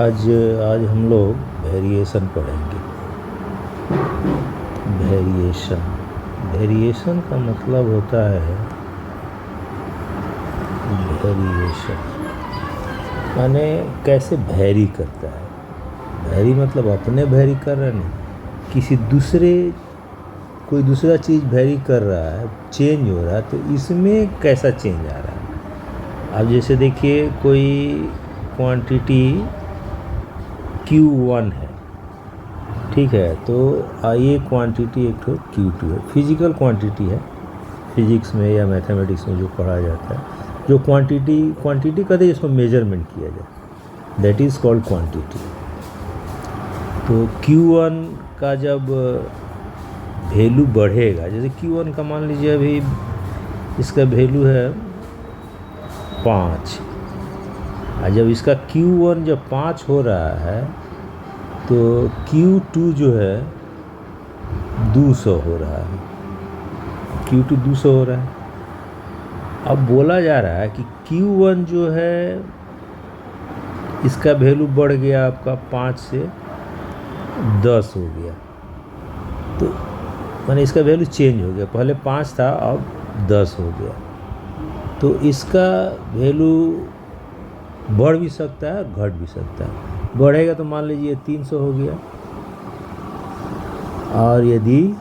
आज आज हम लोग वेरिएशन पढ़ेंगे। वेरिएशन का मतलब होता है वेरिएशन माने कैसे वैरी करता है। वैरी मतलब अपने वैरी कर रहा नहीं, किसी कोई दूसरा चीज़ वैरी कर रहा है, चेंज हो रहा है, तो इसमें कैसा चेंज आ रहा है। अब जैसे देखिए कोई क्वांटिटी Q1 है, ठीक है, तो ये क्वांटिटी एक तो Q2 है, फिजिकल क्वांटिटी है। फिजिक्स में या मैथमेटिक्स में जो पढ़ा जाता है, जो क्वांटिटी कहते हैं जिसको मेजरमेंट किया जाए, दैट इज़ कॉल्ड क्वांटिटी। तो Q1 का जब वैल्यू बढ़ेगा, जैसे Q1 का मान लीजिए अभी इसका वैल्यू है 5, और जब इसका Q1 जब 5 हो रहा है तो Q2 जो है 200 हो रहा है, Q2 200 हो रहा है। अब बोला जा रहा है कि Q1 जो है इसका वैल्यू बढ़ गया, आपका 5 से 10 हो गया, तो माने इसका वैल्यू चेंज हो गया, पहले 5 था अब 10 हो गया। तो इसका वैल्यू बढ़ भी सकता है और घट भी सकता है। बढ़ेगा तो मान लीजिए 300 हो गया, और यदि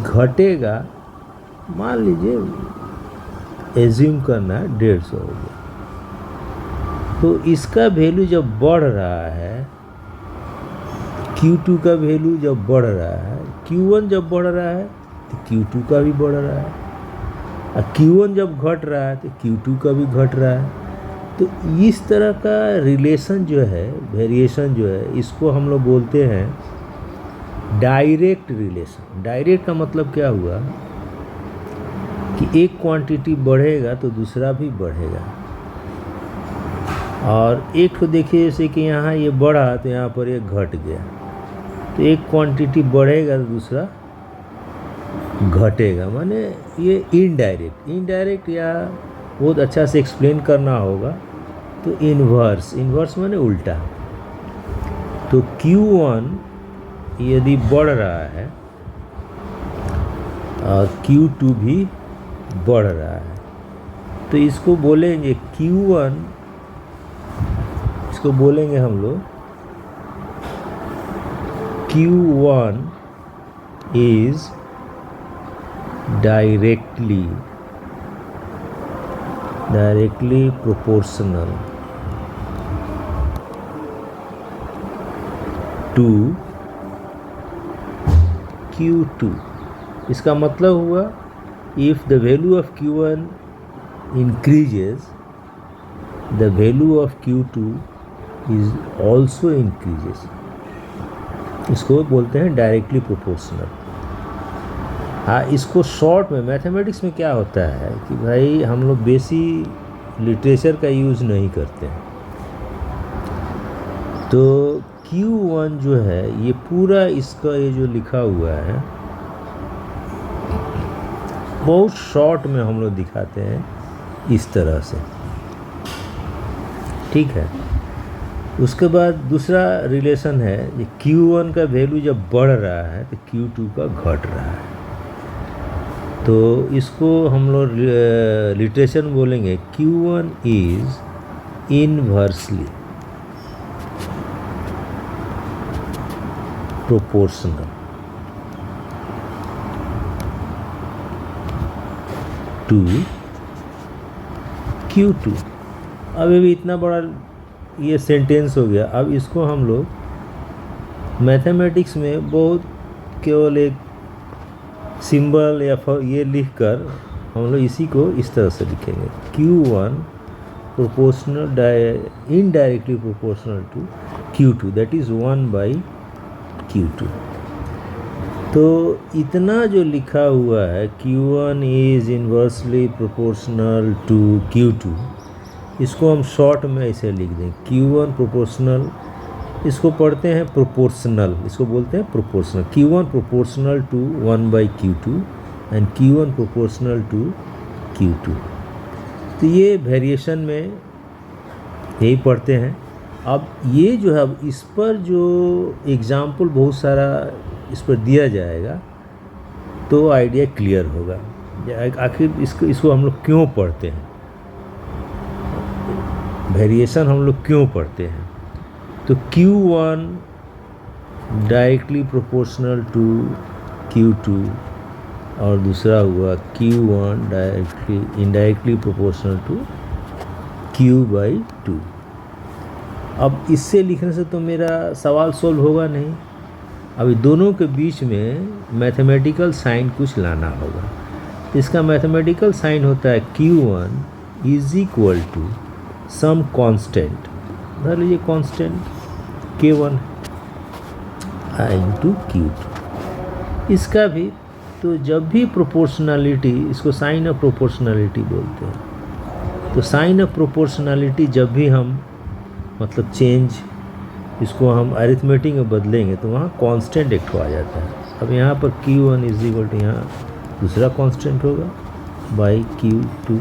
घटेगा मान लीजिए एज्यूम करना है 150 हो गया। तो इसका वैल्यू जब बढ़ रहा है, Q2 का वैल्यू जब बढ़ रहा है, Q1 जब बढ़ रहा है तो Q2 का भी बढ़ रहा है, और Q1 जब घट रहा है तो Q2 का भी घट रहा है। तो इस तरह का रिलेशन जो है, वेरिएशन जो है, इसको हम लोग बोलते हैं डायरेक्ट रिलेशन। डायरेक्ट का मतलब क्या हुआ कि एक क्वांटिटी बढ़ेगा तो दूसरा भी बढ़ेगा, और एक तो देखिए जैसे कि यहाँ ये बढ़ा तो यहाँ पर ये घट गया, तो एक क्वांटिटी बढ़ेगा तो दूसरा घटेगा, माने ये इनडायरेक्ट या बहुत अच्छा से एक्सप्लेन करना होगा तो इन्वर्स माने उल्टा। तो Q1 यदि बढ़ रहा है और Q2 भी बढ़ रहा है, तो इसको बोलेंगे Q1, इसको बोलेंगे हम लोग Q1 is directly proportional to Q2। इसका मतलब हुआ if the value of Q1 increases, the value of Q2 is also increases। इसको बोलते हैं डायरेक्टली प्रोपोर्शनल। हाँ, इसको शॉर्ट में मैथमेटिक्स में क्या होता है कि भाई हम लोग बेसी लिटरेचर का यूज़ नहीं करते हैं, तो Q1 जो है ये पूरा इसका ये जो लिखा हुआ है बहुत शॉर्ट में हम लोग दिखाते हैं इस तरह से, ठीक है। उसके बाद दूसरा रिलेशन है, ये Q1 का वैल्यू जब बढ़ रहा है तो Q2 का घट रहा है, तो इसको हम लोग लिटरेचर में बोलेंगे Q1 is inversely proportional to Q2। अब ये भी इतना बड़ा ये सेंटेंस हो गया। अब इसको हम लोग मैथमेटिक्स में बहुत केवल एक सिंबल या ये लिखकर हम लोग इसी को इस तरह से लिखेंगे Q1 proportional indirectly proportional to Q2, that is 1/Q2। तो इतना जो लिखा हुआ है Q1 is inversely proportional to Q2, इसको हम शॉर्ट में ऐसे लिख दें Q1 प्रोपोर्शनल, इसको पढ़ते हैं प्रोपोर्शनल, इसको बोलते हैं proportional. Q1 proportional to 1/Q2 and Q1 proportional to Q2। तो ये वेरिएशन में यही पढ़ते हैं। अब ये जो है, अब इस पर जो एग्ज़ाम्पल बहुत सारा इस पर दिया जाएगा तो आइडिया क्लियर होगा आखिर इसको हम लोग क्यों पढ़ते हैं, वेरिएशन हम लोग क्यों पढ़ते हैं। तो Q1 directly proportional to Q2 और दूसरा हुआ Q1 directly indirectly proportional to Q/2। अब इससे लिखने से तो मेरा सवाल सोल्व होगा नहीं, अभी दोनों के बीच में मैथमेटिकल साइन कुछ लाना होगा। इसका मैथमेटिकल साइन होता है Q1 is equal to some constant, धर लीजिए कांस्टेंट K1 इंटू Q2। इसका भी तो जब भी प्रोपोर्शनलिटी, इसको साइन ऑफ प्रोपोर्शनलिटी बोलते हैं, तो साइन ऑफ प्रोपोर्शनलिटी जब भी हम मतलब चेंज इसको हम अरिथमेटिक में बदलेंगे तो वहाँ कांस्टेंट एक ठो आ जाता है। अब यहाँ पर Q1 इज इक्वल टू यहाँ दूसरा कांस्टेंट होगा बाई Q2।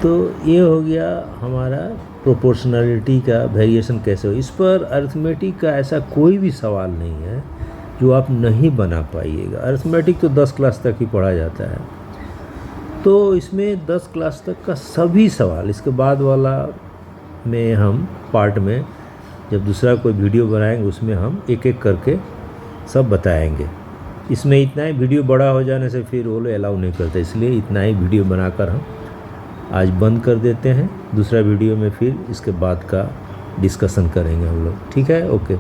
तो ये हो गया हमारा प्रोपोर्शनलिटी का वेरिएशन कैसे हो। इस पर अरिथमेटिक का ऐसा कोई भी सवाल नहीं है जो आप नहीं बना पाइएगा। अरिथमेटिक तो 10 क्लास तक ही पढ़ा जाता है, तो इसमें 10 क्लास तक का सभी सवाल, इसके बाद वाला में हम पार्ट में जब दूसरा कोई वीडियो बनाएंगे उसमें हम एक एक करके सब बताएंगे। इसमें इतना ही, वीडियो बड़ा हो जाने से फिर वो लोग अलाउ नहीं करते, इसलिए इतना ही वीडियो बनाकर हम आज बंद कर देते हैं। दूसरा वीडियो में फिर इसके बाद का डिस्कशन करेंगे हम लोग, ठीक है, ओके।